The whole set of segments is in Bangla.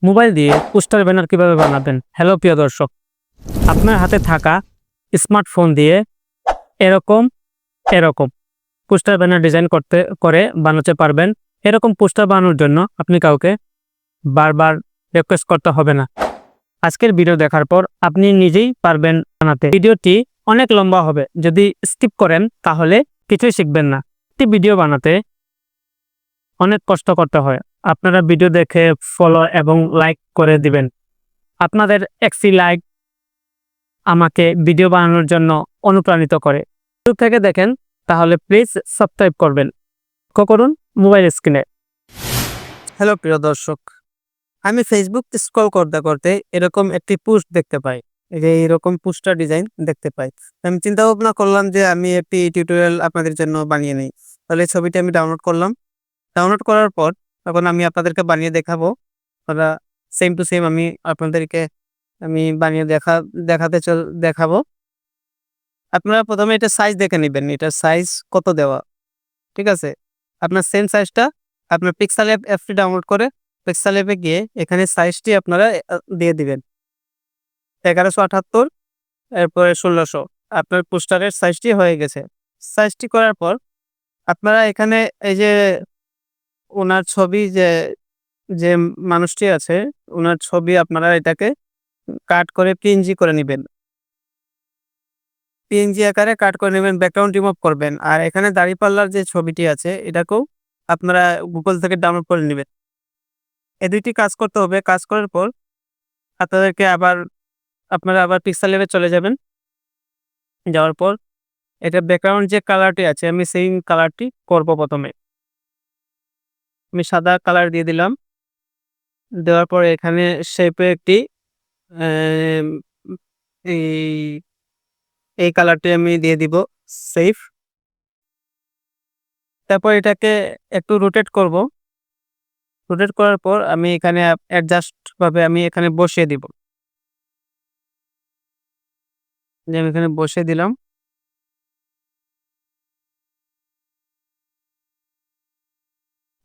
মোবাইল দিয়ে পোস্টার ব্যানার কিভাবে বানাবেন? হ্যালো প্রিয় দর্শক, আপনার হাতে থাকা স্মার্টফোন দিয়ে এরকম এরকম পোস্টার ব্যানার ডিজাইন করে বানাতে পারবেন। এরকম পোস্টার বানানোর জন্য আপনি কাউকে বারবার রিকোয়েস্ট করতে হবে না। আজকের ভিডিও দেখার পর আপনি নিজেই পারবেন বানাতে। ভিডিওটি অনেক লম্বা হবে, যদি স্কিপ করেন তাহলে কিছুই শিখবেন না। একটি ভিডিও বানাতে অনেক কষ্ট করতে হয়। আপনারা ভিডিও দেখে ফলো এবং লাইক করে দিবেন। আপনাদের একটি লাইক আমাকে ভিডিও বানানোর জন্য অনুপ্রাণিত করে। ইউটিউব থেকে দেখেন তাহলে প্লিজ সাবস্ক্রাইব করবেন। লক্ষ্য করুন মোবাইল স্ক্রিনে। হ্যালো প্রিয় দর্শক, আমি ফেসবুক স্ক্রল করতে করতে এরকম একটি পোস্ট দেখতে পাই। এই যে এরকম পোস্টার ডিজাইন দেখতে পাই। আমি চিন্তা ভাবনা করলাম যে আমি একটি টিউটোরিয়াল আপনাদের জন্য বানিয়ে নিই। তাহলে এই ছবিটি আমি ডাউনলোড করলাম। ডাউনলোড করার পর তখন আমি আপনাদেরকে বানিয়ে দেখাবো। ওরা সেম টু সেম আপনাদেরকে আমি বানিয়ে দেখাবো। আপনারা প্রথমে এটা সাইজ দেখে নিবেন। এটার সাইজ কত দেওয়া, ঠিক আছে? আপনার সেম সাইজটা আপনার পিক্সেল অ্যাপটি ডাউনলোড করে পিক্সেল অ্যাপে গিয়ে এখানে সাইজটি আপনারা দিয়ে দিবেন 1178, এরপরে 1600। আপনার পোস্টারের সাইজটি হয়ে গেছে। সাইজটি করার পর আপনারা এখানে এই যে ওনার ছবি যে মানুষটি আছে, ওনার ছবি আপনারা এটাকে কাট করে পিএনজি করে নিবেন। পিএনজি আকারে কাট করে নেবেন, ব্যাকগ্রাউন্ড রিমুভ করবেন। আর এখানে দাঁড়িপাল্লার যে ছবিটি আছে এটাকেও আপনারা গুগল থেকে ডাউনলোড করে নেবেন। এই দুইটি কাজ করতে হবে। কাজ করার পর আপনাদেরকে আপনারা আবার পিক্সেল ল্যাবে চলে যাবেন। যাওয়ার পর এটা ব্যাকগ্রাউন্ড যে কালারটি আছে আমি সেই কালারটি করব প্রথমে। আমি সাদা কালার দিয়ে দিলাম। দেওয়ার পর এখানে শেপে একটি আম এই এই কালারটি আমি দিয়ে দিব সেভ। তারপর এটাকে একটু রোটেট করব। রোটেট করার পর আমি এখানে অ্যাডজাস্ট ভাবে আমি এখানে বসিয়ে দিব। যে আমি এখানে বসিয়ে দিলাম।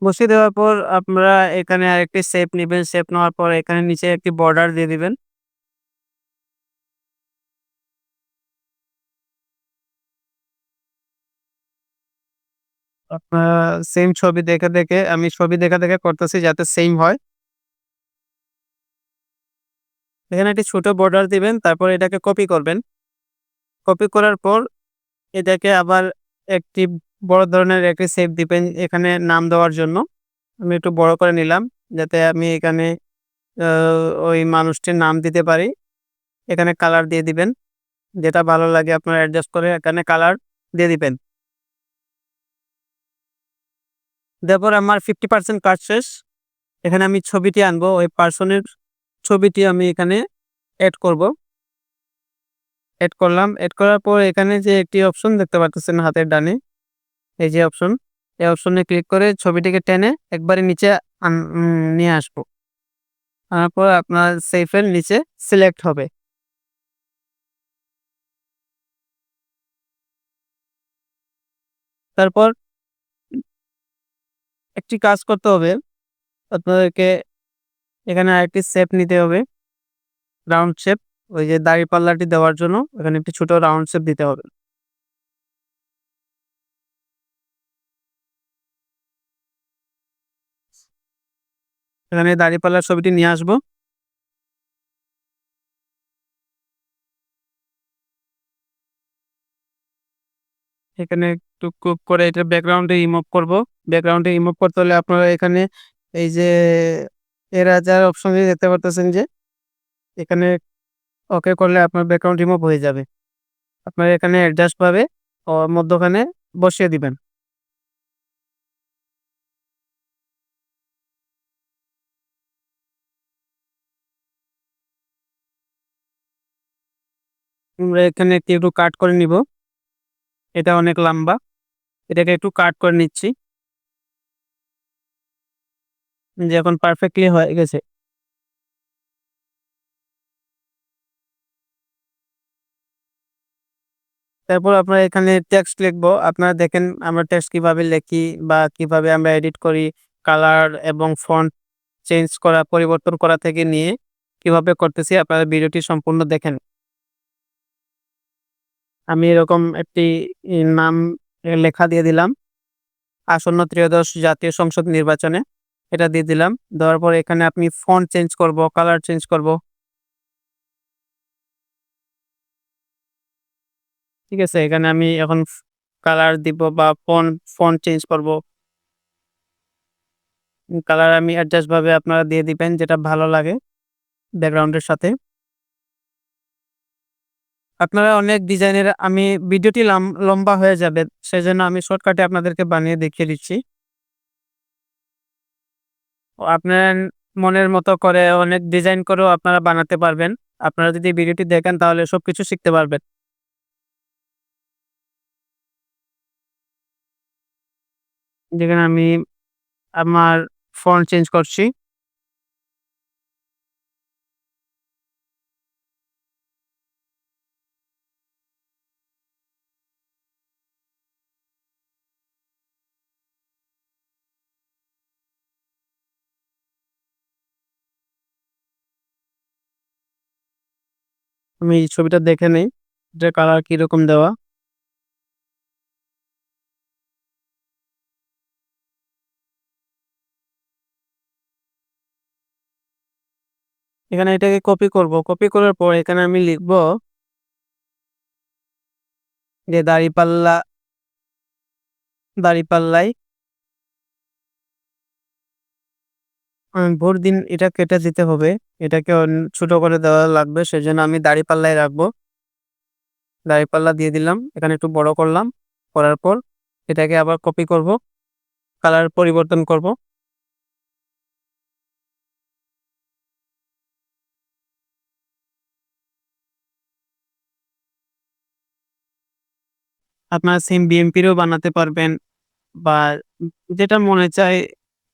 বসিয়ে দেওয়ার পর আপনারা এখানে আরেকটি শেপ নিবেন। শেপ নেওয়ার পর এখানে নিচে একটি বর্ডার দিয়ে দিবেন। আপনারা সেম ছবি দেখে আমি ছবি দেখে করতেছি যাতে সেম হয়। এখানে একটি ছোট বর্ডার দিবেন। তারপর এটাকে কপি করবেন। কপি করার পর এটাকে আবার একটি বড় ধরনের একটি শেপ দিবেন এখানে নাম দেওয়ার জন্য। আমি একটু বড় করে নিলাম যাতে আমি এখানে আ ওই মানুষটির নাম দিতে পারি। এখানে কালার দিয়ে দিবেন। যেটা ভালো লাগে আপনারা অ্যাডজাস্ট করে এখানে কালার দিয়ে দিবেন। দেওয়ার পর আমার 50% কাজ শেষ। এখানে আমি ছবিটি আনবো। ওই পার্সনের ছবিটি আমি এখানে এড করব। এড করলাম। এড করার পর এখানে যে একটি অপশন দেখতে পারতেছেন হাতের ডানে, এই যে অপশন, এই অপশনে ক্লিক করে ছবিটিকে টেনে একবারে নিচে নিয়ে আসবো। আনার পর আপনার সেফের নিচে সিলেক্ট হবে। তারপর একটি কাজ করতে হবে। আপনাদেরকে এখানে আরেকটি শেপ নিতে হবে। Round shape. ওই যে দাঁড়িপাল্লাটি দেওয়ার জন্য এখানে একটি ছোট রাউন্ড শেপ দিতে হবে। এখানে দাঁড়িপাল্লার ছবিটি নিয়ে আসবো। এখানে একটু ক্রপ করে এটা ব্যাকগ্রাউন্ডে রিমুভ করব। ব্যাকগ্রাউন্ডে রিমুভ করতে হলে আপনারা এখানে এই যে এরাজার অপশনে দেখতে পারতেছেন যে এখানে ওকে করলে আপনার ব্যাকগ্রাউন্ড রিমুভ হয়ে যাবে। আপনারা এখানে অ্যাডজাস্ট ভাবে মধ্যখানে বসিয়ে দিবেন। আমরা এখানে একটু কাট করে নিব। এটা অনেক লম্বা। এটাকে একটু কাট করে নিচ্ছি। যে এখন পারফেক্টলি হয়ে গেছে। তারপর আপনারা এখানে টেক্সট লিখবো। আপনারা দেখেন আমরা টেক্সট কিভাবে লিখি বা কিভাবে আমরা এডিট করি, কালার এবং ফন্ট চেঞ্জ করা, পরিবর্তন করা থেকে নিয়ে কিভাবে করতেছি আপনারা ভিডিওটি সম্পূর্ণ দেখেন। আমি এরকম একটি নাম লেখা দিয়ে দিলাম। আসন্ন ত্রয়োদশ জাতীয় সংসদ নির্বাচনে এটা দিয়ে দিলাম। দেওয়ার পর এখানে আপনি ফন্ট চেঞ্জ করব, কালার চেঞ্জ করব। ঠিক আছে? এখানে আমি এখন কালার দিব বা ফন্ট চেঞ্জ করব। কালার আমি অ্যাডজাস্ট ভাবে আপনারা দিয়ে দিবেন যেটা ভালো লাগে ব্যাকগ্রাউন্ডের সাথে। আপনারা অনেক ডিজাইনের আমি ভিডিওটি লম্বা হয়ে যাবে। সেজন্য আমি শর্টকাটে আপনাদেরকে বানিয়ে দেখিয়ে দিচ্ছি। আপনার মনের মতো করে অনেক ডিজাইন করেও আপনারা বানাতে পারবেন। আপনারা যদি ভিডিওটি দেখেন তাহলে সবকিছু শিখতে পারবেন। যেখানে আমি আমার ফন্ট চেঞ্জ করছি। আমি এই ছবিটা দেখে নেই যে কালার কিরকম দেওয়া। এখানে এটাকে কপি করব। কপি করার পর এখানে আমি লিখব যে দাঁড়িপাল্লায় ভোট দিন এটা কেটে দিতে হবে। এটাকে ছোট করে দেওয়া লাগবে। সেজন্য আমি দাঁড়িপাল্লায় রাখবো। দাঁড়িপাল্লা দিয়ে দিলাম। এখানে একটু বড় করলাম। করার পর এটাকে আবার কপি করব। কালার পরিবর্তন করব। আপনারা সিম বিএমপিরও বানাতে পারবেন বা যেটা মনে চায়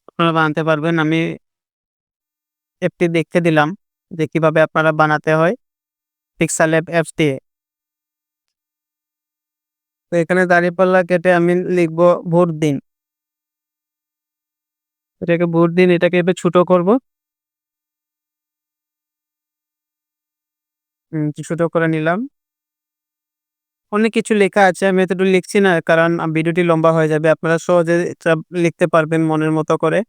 আপনারা বানাতে পারবেন। আমি অ্যাপটি দেখতে দিলাম যে কিভাবে আপনারা বানাতে হয় পিক্সেল অ্যাপ অ্যাপস দিয়ে। তো এখানে দাঁড়িপাল্লা কেটে আমি লিখব ভোট দিন। এটাকে ভোট দিন এটাকে এবার ছোট করব। ছোট করে নিলাম। অনেক কিছু লেখা আছে। আমি এতটুকু লিখছি না কারণ ভিডিওটি লম্বা হয়ে যাবে। আপনারা সহজে এটা লিখতে পারবেন মনের মতো করে।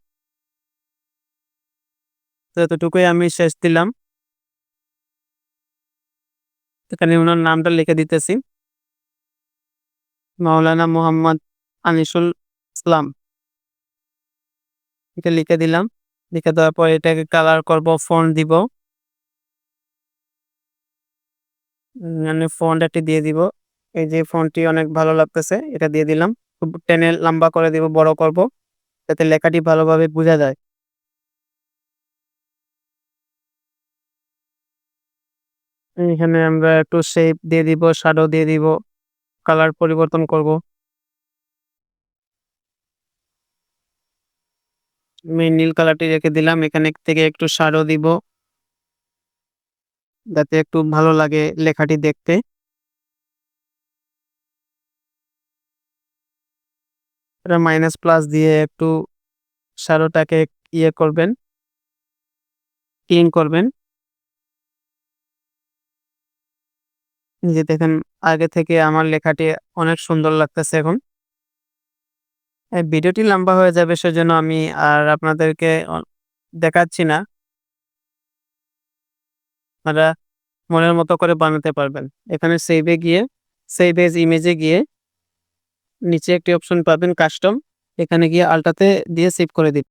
তো এতটুকুই আমি শেষ দিলাম। এখানে উনার নামটা লিখে দিতেছি। মাওলানা মোহাম্মদ আনিসুল ইসলাম। এটা লিখে দিলাম। লিখে দেওয়ার পর এটাকে কালার করব, ফন্ট দিব। মানে ফন্ট একটি দিয়ে দিব। এই যে ফন্টটি অনেক ভালো লাগতেছে। এটা দিয়ে দিলাম। খুব টেনে লম্বা করে দিব, বড় করব। যাতে লেখাটি ভালোভাবে বোঝা যায়। এখানে আমরা একটু শেপ দিয়ে দিব, শ্যাডো দিয়ে দিব, কালার পরিবর্তন করব। আমি নীল কালারটি রেখে দিলাম। এখানে থেকে একটু শ্যাডো দিব। যাতে একটু ভালো লাগে লেখাটি দেখতে। এটা মাইনাস প্লাস দিয়ে একটু শ্যাডোটাকে ইয়ে করবেন, ক্লিন করবেন। এই যে দেখেন আগে থেকে আমার লেখাটি অনেক সুন্দর লাগতেছে এখন। ভিডিওটি লম্বা হয়ে যাবে সেজন্য আমি আর আপনাদেরকে দেখাচ্ছি না। আপনারা মনের মতো করে বানাতে পারবেন। এখানে সেভ এজ ইমেজে গিয়ে নিচে একটি অপশন পাবেন কাস্টম। এখানে গিয়ে আল্টাতে দিয়ে সেভ করে দিন।